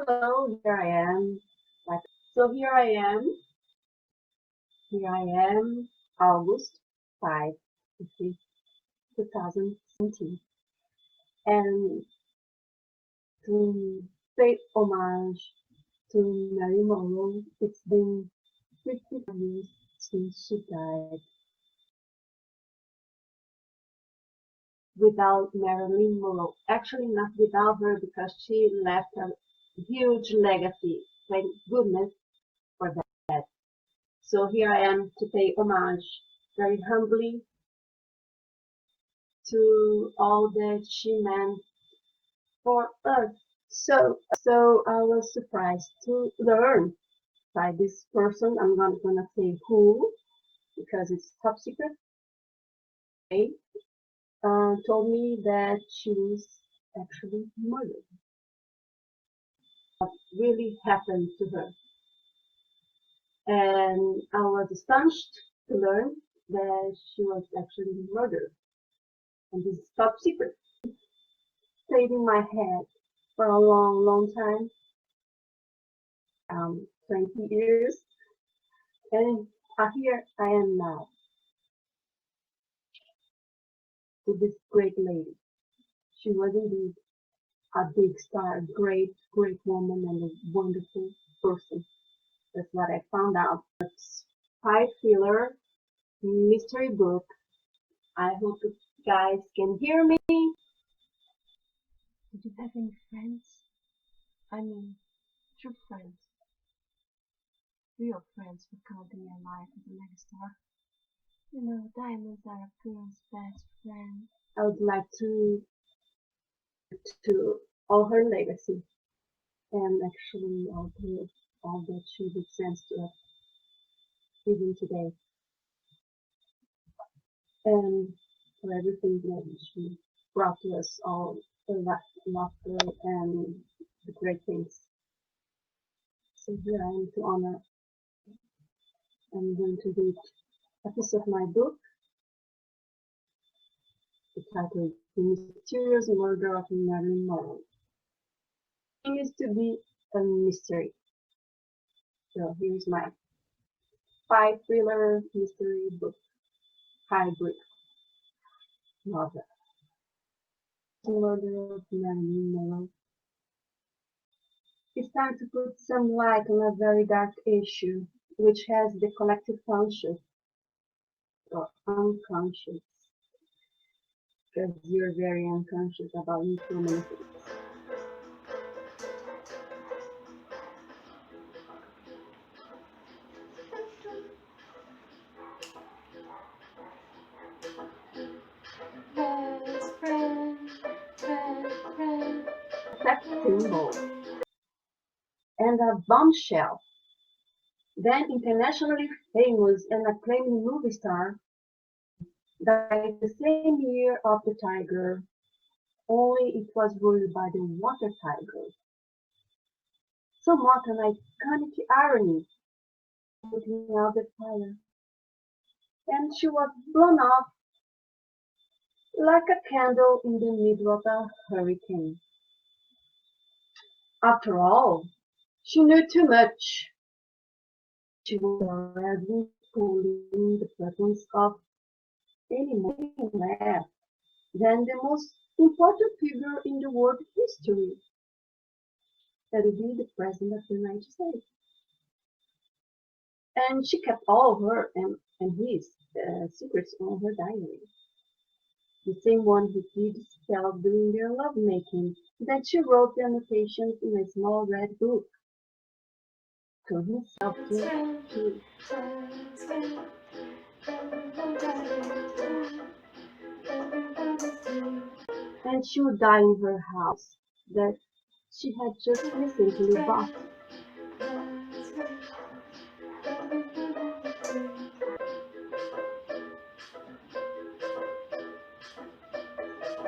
Hello, here I am. So here I am, August 5, 2017. And to pay homage to Marilyn Monroe, it's been 55 years since she died. Without Marilyn Monroe, actually not without her because she left a huge legacy. Thank goodness for that. So here I am to pay homage very humbly to all that she meant for us. So I was surprised to learn by this person. I'm not gonna say who because it's top secret. They told me that she was actually murdered. What really happened to her? And I was astonished to learn that she was actually murdered. And this is top secret. Stayed in my head for a long time, 20 years, and here I am now with this great lady. She was indeed a big star, a great woman, and a wonderful person. That's what I found out. Spy thriller, mystery book. I hope you guys can hear me. Did you have any friends? I mean, true friends. Real friends who count in your life as a megastar. You know, diamonds are a girl's best friend. I would like to all her legacy and actually all that she represents to us even today. And for everything that she brought to us all, the laughter and the great things. So here I am to honor. I'm going to read a piece of my book. The title is The Mysterious Murder of Marilyn Monroe. It used to be a mystery. So here's my spy thriller mystery book, hybrid novel. The Murder of Marilyn Monroe. It's time to put some light on a very dark issue, which has the collective conscious or unconscious, because you're very unconscious about so many things. Sex symbol and a bombshell. Then internationally famous and acclaimed movie star died the same year of the tiger, only it was ruled by the water tiger. Somewhat an iconic irony, putting out the fire. And she was blown off like a candle in the middle of a hurricane. After all, she knew too much. She was already fully in the presence of anyone less than the most important figure in the world history. That would be the President of the United States. And she kept all her and his secrets on her diary. The same one he did tell during their lovemaking, that she wrote the annotations in a small red book to himself to and she would die in her house that she had just recently bought.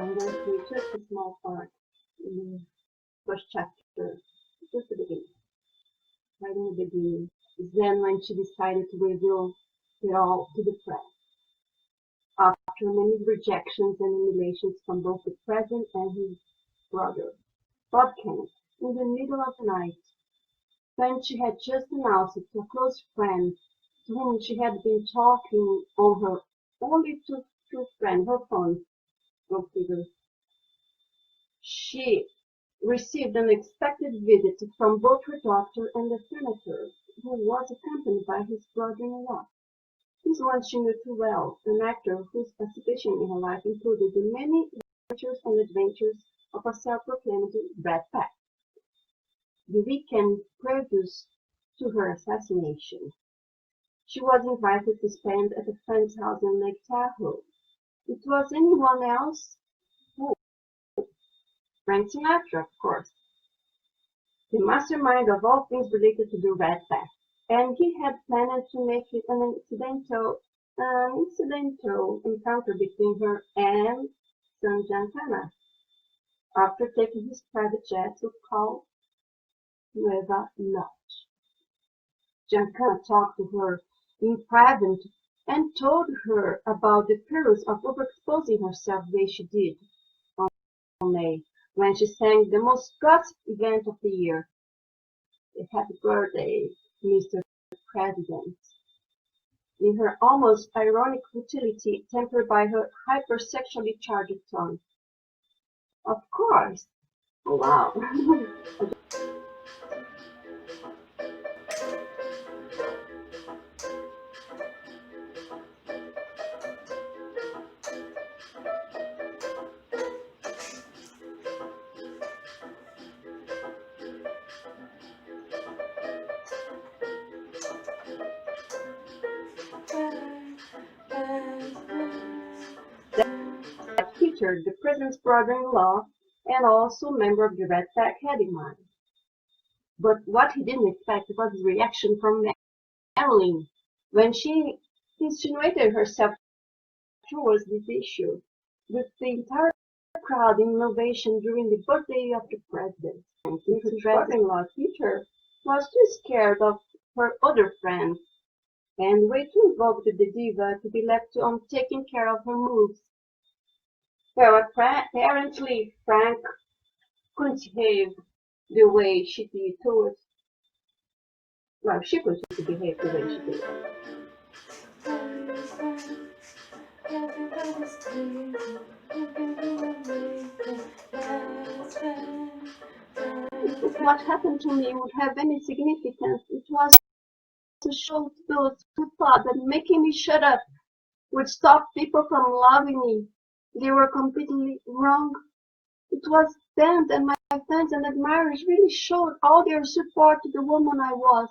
I'm going to read just a small part in the first chapter, just the beginning. Right in the beginning is then when she decided to reveal it all to the press. After many rejections and humiliations from both the president and his brother, Bob Kennedy, in the middle of the night, when she had just announced it to a close friend to whom she had been talking on her only true friend, her phone. Go figure. She received an unexpected visit from both her doctor and the senator, who was accompanied by his brother-in-law. This one she knew too well, an actor whose participation in her life included the many adventures and adventures of a self-proclaimed Red Pack. The weekend previous to her assassination, she was invited to spend at a friend's house in Lake Tahoe. It was anyone else? Who? Frank Sinatra, of course, the mastermind of all things related to the Red Pack, and he had planned to make it an incidental encounter between her and son Giancana, after taking his private jet to call Nueva York. Giancana talked to her in private and told her about the perils of overexposing herself the way she did on May, when she sang the most gossip event of the year, the Happy Birthday, Mr. President, in her almost ironic futility tempered by her hypersexually charged tone. Of course. Oh, wow. That featured the president's brother-in-law and also member of the Red Pack had in mind. But what he didn't expect was the reaction from Marilyn when she insinuated herself towards this issue, with the entire crowd in ovation during the birthday of the president. His brother-in-law, Peter, was too scared of her other friends and way too involved with the diva to be left on taking care of her moves. Well, apparently Frank couldn't behave the way she did towards. Well, she couldn't behave the way she did. If what happened to me would have any significance, it was to show those who thought that making me shut up would stop people from loving me. They were completely wrong. It was then that my fans and admirers really showed all their support to the woman I was.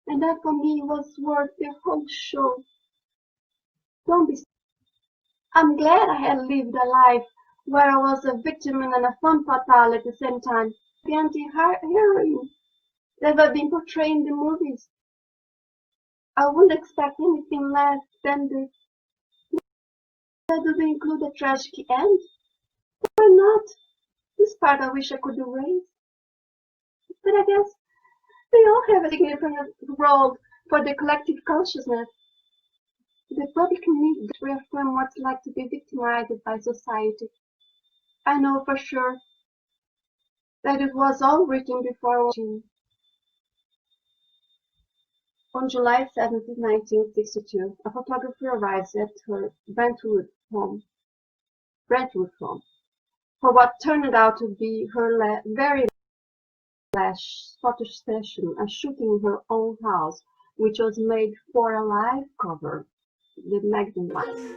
And that for me was worth the whole show. Don't be. I'm glad I had lived a life where I was a victim and a femme fatale at the same time. The anti-heroine that I've been portrayed in the movies. I wouldn't expect anything less than this. That doesn't include a tragic end. Why not? This part I wish I could erase. But I guess they all have a significant role for the collective consciousness. The public needs to reaffirm what it's like to be victimized by society. I know for sure that it was all written before watching. On July 7, 1962, a photographer arrives at her Brentwood home for what turned out to be her very last photo session, a shooting in her own house, which was made for a live cover, the magazine Life.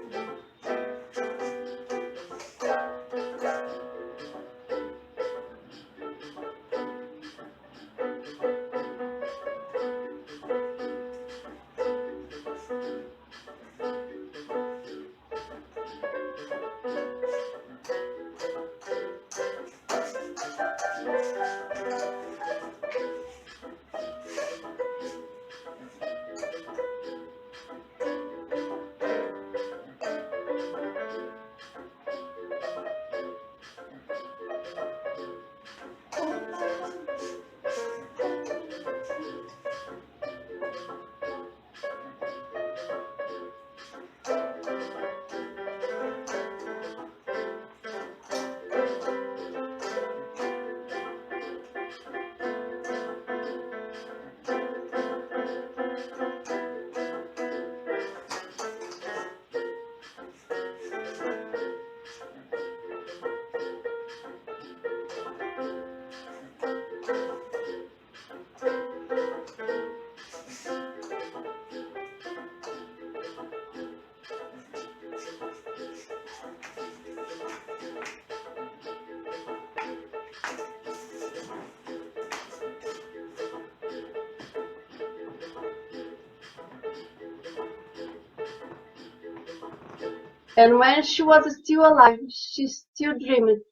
And when she was still alive, she still dreamed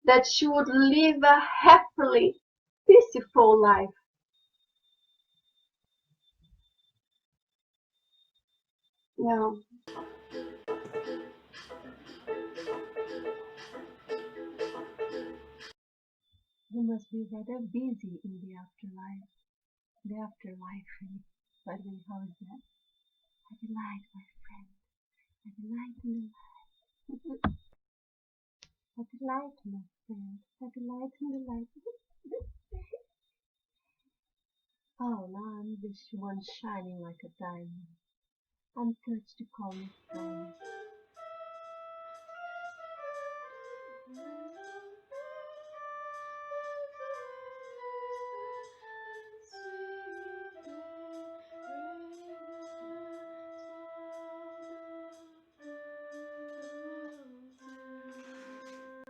that she would live a happily, peaceful life. Yeah. You must be rather busy in the afterlife. The afterlife, by the way, how is that? A delight, my friend. A delight in the light. A delight, my friend. A delight in the light. Oh, now I'm this one shining like a diamond. I'm touched to call me friend.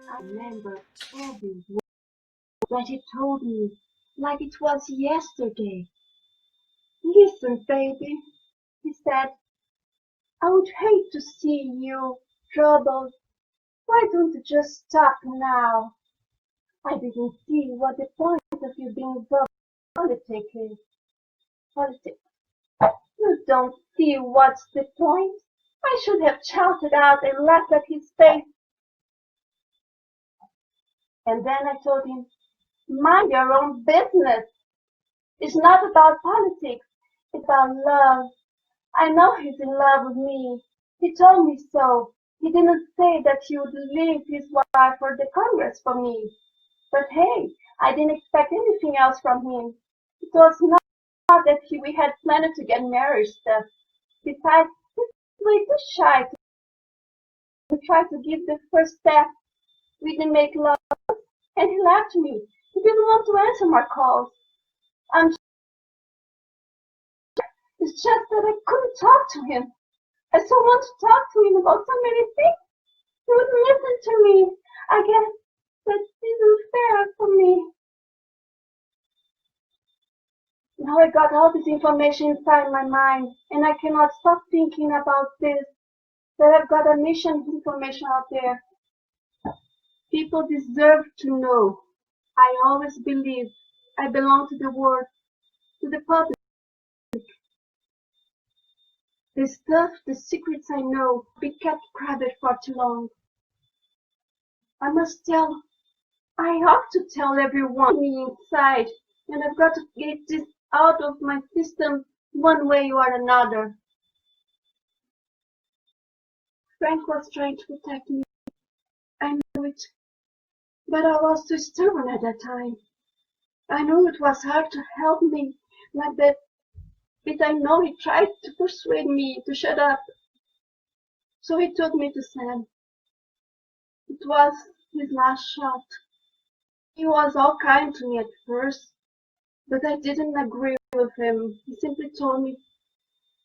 I remember every word that he told me like it was yesterday. Listen, baby, he said, I would hate to see you troubled. Why don't you just stop now? I didn't see what the point of you being politic is. Politics. You don't see what's the point? I should have shouted out and laughed at his face. And then I told him, mind your own business. It's not about politics. It's about love. I know he's in love with me. He told me so. He didn't say that he would leave his wife for the Congress for me. But hey, I didn't expect anything else from him. It was not that we had planned to get married stuff. Besides, he's way too shy to try to give the first step. We didn't make love, and he left me. He didn't want to answer my calls. It's just that I couldn't talk to him. I so want to talk to him about so many things. He wouldn't listen to me. I guess that isn't fair for me. Now I got all this information inside my mind, and I cannot stop thinking about this. That I've got a mission information out there. People deserve to know. I always believe I belong to the world, to the public. The stuff, the secrets I know, be kept private for too long. I must tell. I have to tell everyone me inside, and I've got to get this out of my system one way or another. Frank was trying to protect me. I knew it, but I was too stubborn at that time. I knew it was hard to help me like that, but I know he tried to persuade me to shut up. So he took me to Sam. It was his last shot. He was all kind to me at first, but I didn't agree with him. He simply told me,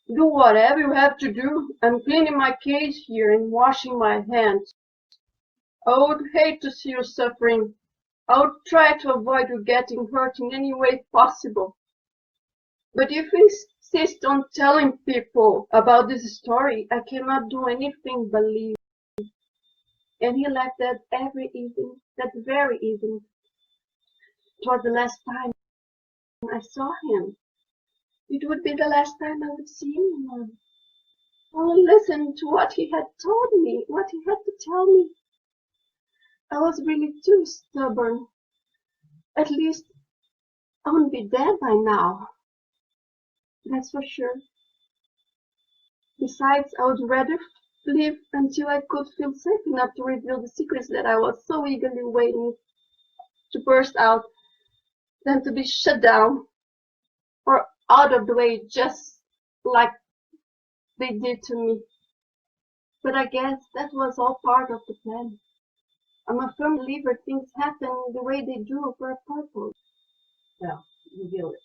do whatever you have to do. I'm cleaning my cage here and washing my hands. I would hate to see you suffering. I would try to avoid you getting hurt in any way possible. But if you insist on telling people about this story, I cannot do anything but leave. And he left that very evening. It was the last time I saw him. It would be the last time I would see anyone. I would listen to what he had told me, what he had to tell me. I was really too stubborn. At least I wouldn't be dead by now. That's for sure. Besides, I would rather live until I could feel safe enough to reveal the secrets that I was so eagerly waiting to burst out than to be shut down or out of the way just like they did to me. But I guess that was all part of the plan. I'm a firm believer things happen the way they do for a purpose. Well, reveal it.